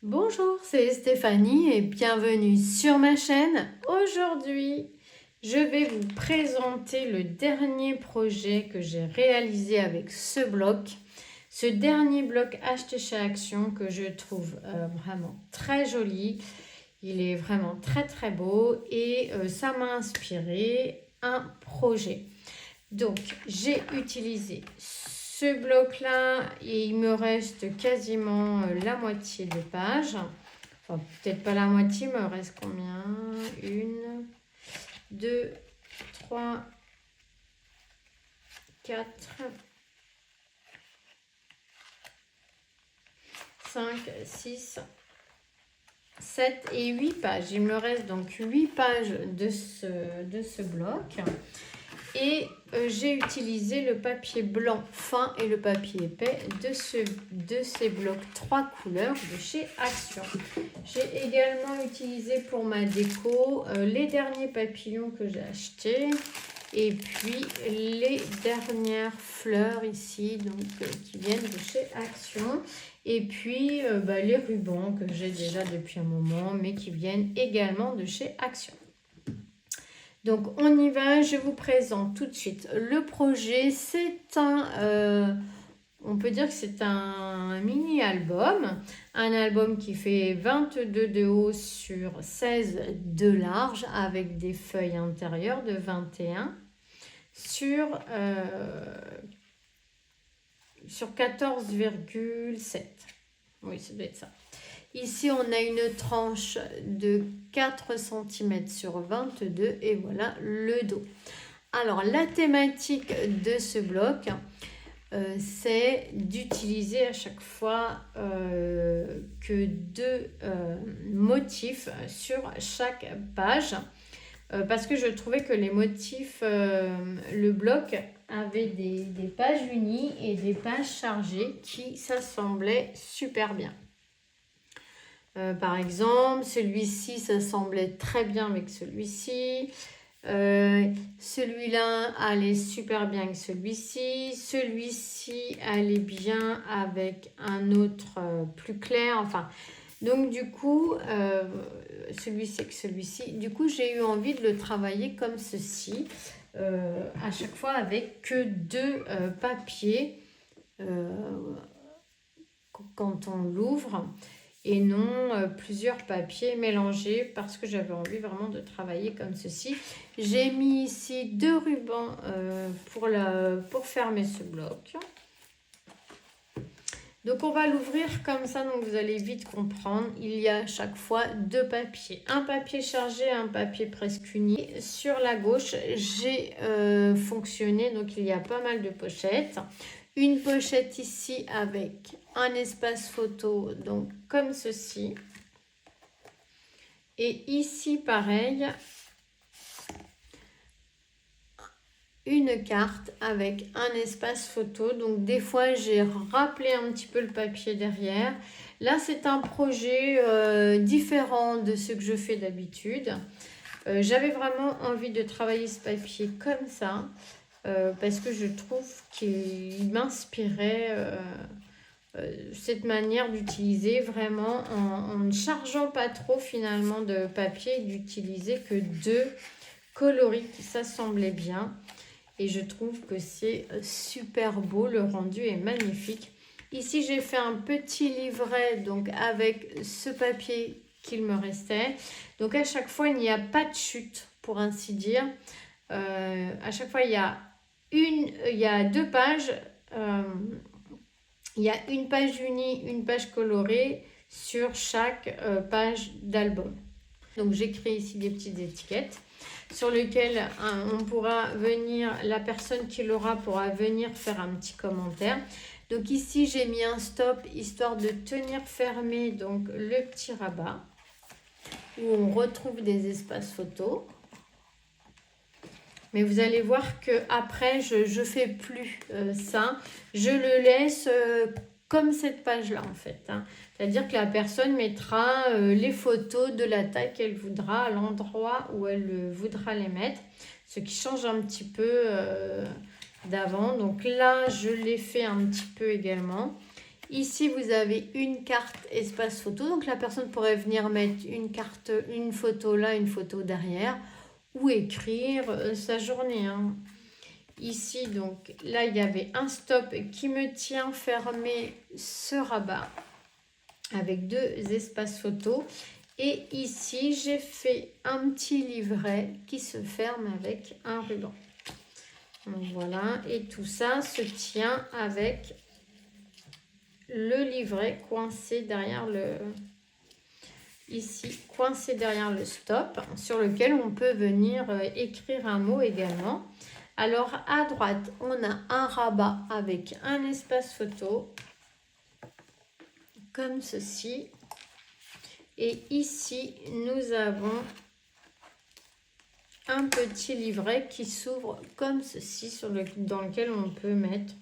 Bonjour, c'est Stéphanie et bienvenue sur ma chaîne. Aujourd'hui, je vais vous présenter le dernier projet que j'ai réalisé avec ce bloc. Ce dernier bloc acheté chez Action que je trouve vraiment très joli. Il est vraiment très beau et ça m'a inspiré un projet. Donc, j'ai utilisé ce bloc-là et il me reste quasiment la moitié des pages. Enfin, peut-être pas la moitié, mais il me reste combien? 1, 2, 3, 4, 5, 6, 7 et 8 pages. Il me reste donc 8 pages de ce bloc. Et j'ai utilisé le papier blanc fin et le papier épais de ces blocs 3 couleurs de chez Action. J'ai également utilisé pour ma déco les derniers papillons que j'ai achetés. Et puis les dernières fleurs ici, donc qui viennent de chez Action. Et puis les rubans que j'ai déjà depuis un moment, mais qui viennent également de chez Action. Donc on y va, je vous présente tout de suite le projet. C'est on peut dire que c'est un mini-album. Un album qui fait 22 de haut sur 16 de large avec des feuilles intérieures de 21 sur 14,7. Oui, ça doit être ça. Ici, on a une tranche de 4 cm sur 22 et voilà le dos. Alors, la thématique de ce bloc, c'est d'utiliser à chaque fois que 2 motifs sur chaque page. Parce que je trouvais que les motifs, le bloc avait des pages unies et des pages chargées qui s'assemblaient super bien. Par exemple, celui-ci s'assemblait très bien avec celui-ci. Celui-là allait super bien avec celui-ci. Celui-ci allait bien avec un autre plus clair. Enfin, donc du coup, celui-ci avec celui-ci. Du coup, j'ai eu envie de le travailler comme ceci. À chaque fois avec que 2 papiers quand on l'ouvre. Et non plusieurs papiers mélangés parce que j'avais envie vraiment de travailler comme ceci. J'ai mis ici 2 rubans pour fermer ce bloc. Donc on va l'ouvrir comme ça, donc vous allez vite comprendre. Il y a à chaque fois 2 papiers. Un papier chargé, un papier presque uni. Sur la gauche, j'ai fonctionné, donc il y a pas mal de pochettes. Une pochette ici avec un espace photo, donc comme ceci. Et ici, pareil, une carte avec un espace photo. Donc des fois, j'ai rappelé un petit peu le papier derrière. Là, c'est un projet différent de ce que je fais d'habitude. J'avais vraiment envie de travailler ce papier comme ça. Parce que je trouve qu'il m'inspirait cette manière d'utiliser vraiment en ne chargeant pas trop finalement de papier, d'utiliser que 2 coloris qui s'assemblaient bien. Et je trouve que c'est super beau, le rendu est magnifique. Ici, j'ai fait un petit livret donc avec ce papier qu'il me restait. Donc à chaque fois, il n'y a pas de chute pour ainsi dire. À chaque fois, il y a 2 pages. Il y a une page unie, une page colorée sur chaque page d'album. Donc j'écris ici des petites étiquettes sur lesquelles on pourra venir, la personne qui l'aura pourra venir faire un petit commentaire. Donc ici j'ai mis un stop histoire de tenir fermé donc le petit rabat où on retrouve des espaces photos. Mais vous allez voir que après je fais plus ça. Je le laisse comme cette page-là en fait. C'est-à-dire que la personne mettra les photos de la taille qu'elle voudra à l'endroit où elle voudra les mettre. Ce qui change un petit peu d'avant. Donc là, je l'ai fait un petit peu également. Ici, vous avez une carte espace photo. Donc, la personne pourrait venir mettre une carte, une photo là, une photo derrière. Ou écrire sa journée. Hein. Ici, donc, là, il y avait un stop qui me tient fermé ce rabat. Avec 2 espaces photo. Et ici, j'ai fait un petit livret qui se ferme avec un ruban. Donc voilà, et tout ça se tient avec le livret coincé derrière le... Ici, coincé derrière le stop, sur lequel on peut venir écrire un mot également. Alors, à droite, on a un rabat avec un espace photo, comme ceci. Et ici, nous avons un petit livret qui s'ouvre comme ceci, dans lequel on peut mettre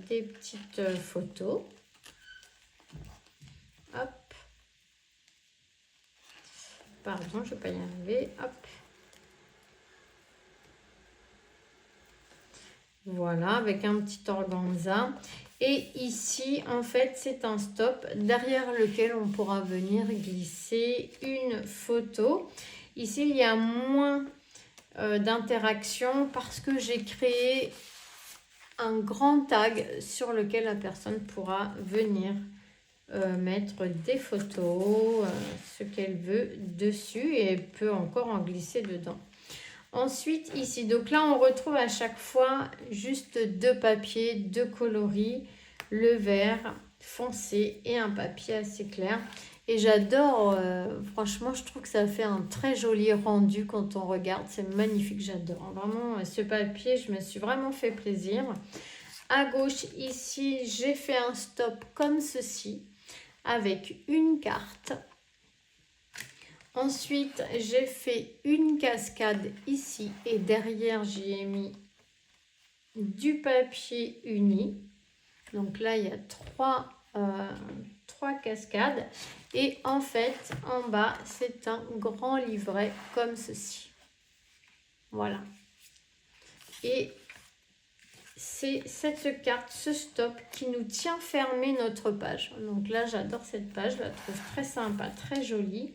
des petites photos. Hop. Pardon, je ne vais pas y arriver. Hop. Voilà, avec un petit organza. Et ici, en fait, c'est un stop derrière lequel on pourra venir glisser une photo. Ici, il y a moins d'interaction parce que j'ai créé un grand tag sur lequel la personne pourra venir mettre des photos, ce qu'elle veut dessus, et elle peut encore en glisser dedans. Ensuite, ici, donc là, on retrouve à chaque fois juste 2 papiers, 2 coloris, le vert foncé et un papier assez clair. Et j'adore, franchement, je trouve que ça fait un très joli rendu quand on regarde. C'est magnifique, j'adore. Vraiment, ce papier, je me suis vraiment fait plaisir. À gauche, ici, j'ai fait un stop comme ceci, avec une carte. Ensuite, j'ai fait une cascade ici et derrière, j'y ai mis du papier uni. Donc là, il y a 3 cascades. Et en fait, en bas, c'est un grand livret comme ceci. Voilà. Et c'est cette carte, ce stop, qui nous tient fermé notre page. Donc là, j'adore cette page, je la trouve très sympa, très jolie.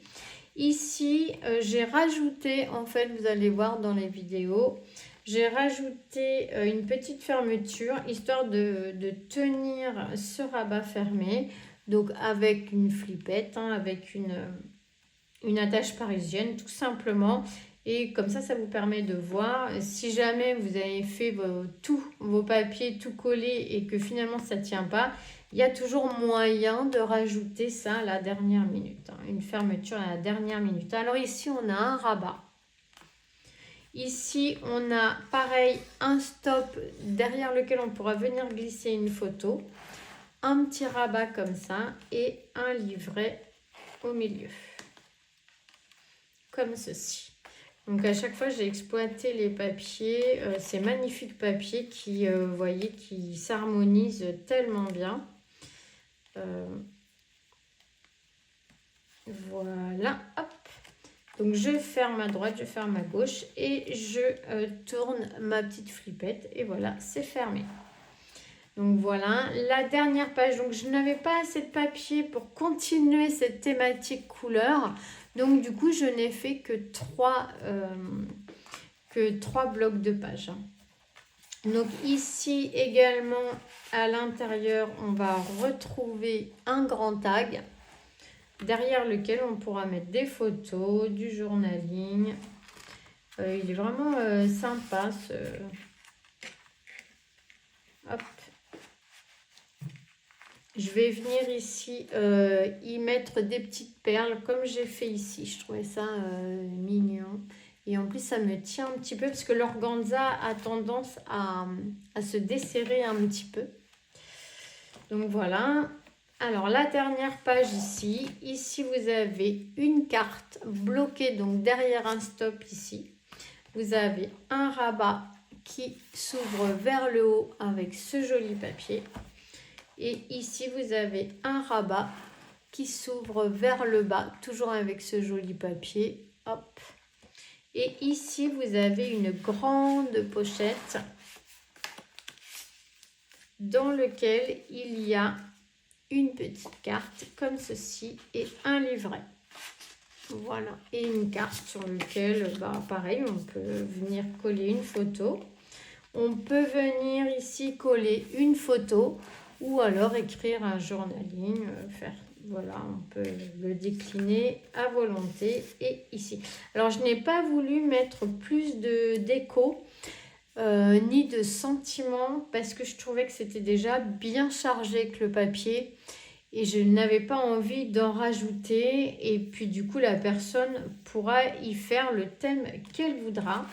Ici, j'ai rajouté, en fait, vous allez voir dans les vidéos, j'ai rajouté une petite fermeture, histoire de tenir ce rabat fermé. Donc avec une flippette, hein, avec une attache parisienne, tout simplement. Et comme ça vous permet de voir. Si jamais vous avez fait tous vos papiers tout collés et que finalement ça ne tient pas, il y a toujours moyen de rajouter ça à la dernière minute. Hein, une fermeture à la dernière minute. Alors ici, on a un rabat. Ici, on a pareil un stop derrière lequel on pourra venir glisser une photo. Un petit rabat comme ça et un livret au milieu. Comme ceci. Donc à chaque fois, j'ai exploité les papiers, ces magnifiques papiers qui, vous voyez, qui s'harmonisent tellement bien. Voilà, hop. Donc je ferme à droite, je ferme à gauche et je tourne ma petite flippette et voilà, c'est fermé. Donc voilà, la dernière page. Donc je n'avais pas assez de papier pour continuer cette thématique couleur. Donc du coup, je n'ai fait que 3 blocs de pages. Donc ici également, à l'intérieur, on va retrouver un grand tag derrière lequel on pourra mettre des photos, du journaling. Il est vraiment sympa ce... Hop. Je vais venir ici y mettre des petites perles comme j'ai fait ici. Je trouvais ça mignon. Et en plus, ça me tient un petit peu parce que l'organza a tendance à se desserrer un petit peu. Donc voilà. Alors, la dernière page ici. Ici, vous avez une carte bloquée donc derrière un stop ici. Vous avez un rabat qui s'ouvre vers le haut avec ce joli papier. Et ici, vous avez un rabat qui s'ouvre vers le bas, toujours avec ce joli papier. Hop. Et ici, vous avez une grande pochette dans laquelle il y a une petite carte comme ceci et un livret. Voilà, et une carte sur laquelle, pareil, on peut venir coller une photo. On peut venir ici coller une photo ou alors écrire un journaling, voilà, on peut le décliner à volonté et ici. Alors, je n'ai pas voulu mettre plus de déco ni de sentiments parce que je trouvais que c'était déjà bien chargé avec le papier et je n'avais pas envie d'en rajouter et puis du coup la personne pourra y faire le thème qu'elle voudra.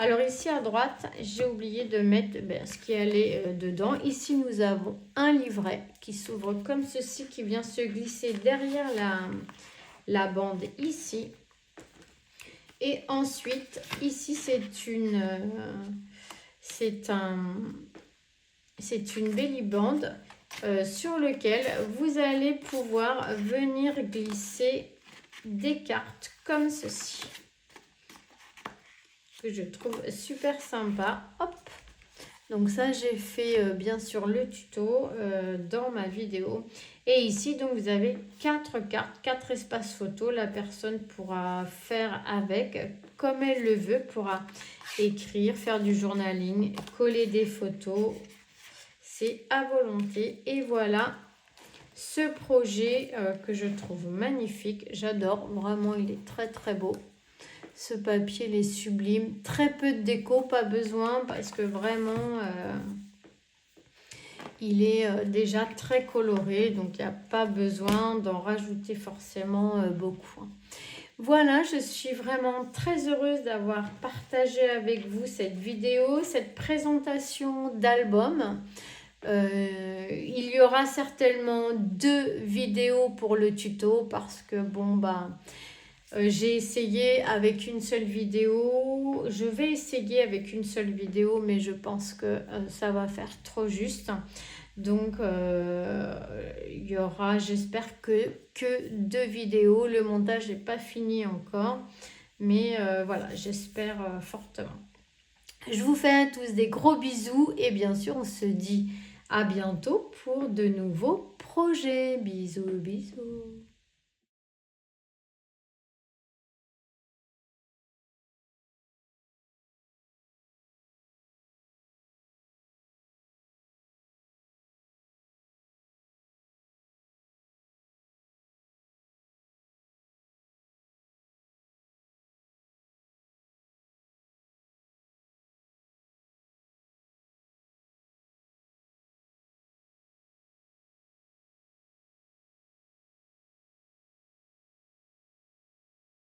Alors ici à droite, j'ai oublié de mettre ce qui allait dedans. Ici nous avons un livret qui s'ouvre comme ceci, qui vient se glisser derrière la bande ici. Et ensuite ici c'est une bellyband sur lequel vous allez pouvoir venir glisser des cartes comme ceci, que je trouve super sympa. Hop, donc ça j'ai fait bien sûr le tuto dans ma vidéo. Et ici donc vous avez 4 cartes, 4 espaces photos. La personne pourra faire avec comme elle le veut, pourra écrire, faire du journaling, coller des photos. C'est à volonté. Et voilà ce projet que je trouve magnifique. J'adore, vraiment il est très très beau. Ce papier il est sublime. Très peu de déco, pas besoin parce que vraiment il est déjà très coloré. Donc il n'y a pas besoin d'en rajouter forcément beaucoup. Voilà, je suis vraiment très heureuse d'avoir partagé avec vous cette vidéo, cette présentation d'album. Il y aura certainement 2 vidéos pour le tuto parce que j'ai essayé avec une seule vidéo. Je vais essayer avec une seule vidéo, mais je pense que ça va faire trop juste. Donc, il y aura, j'espère que 2 vidéos. Le montage n'est pas fini encore. Mais voilà, j'espère fortement. Je vous fais à tous des gros bisous. Et bien sûr, on se dit à bientôt pour de nouveaux projets. Bisous, bisous.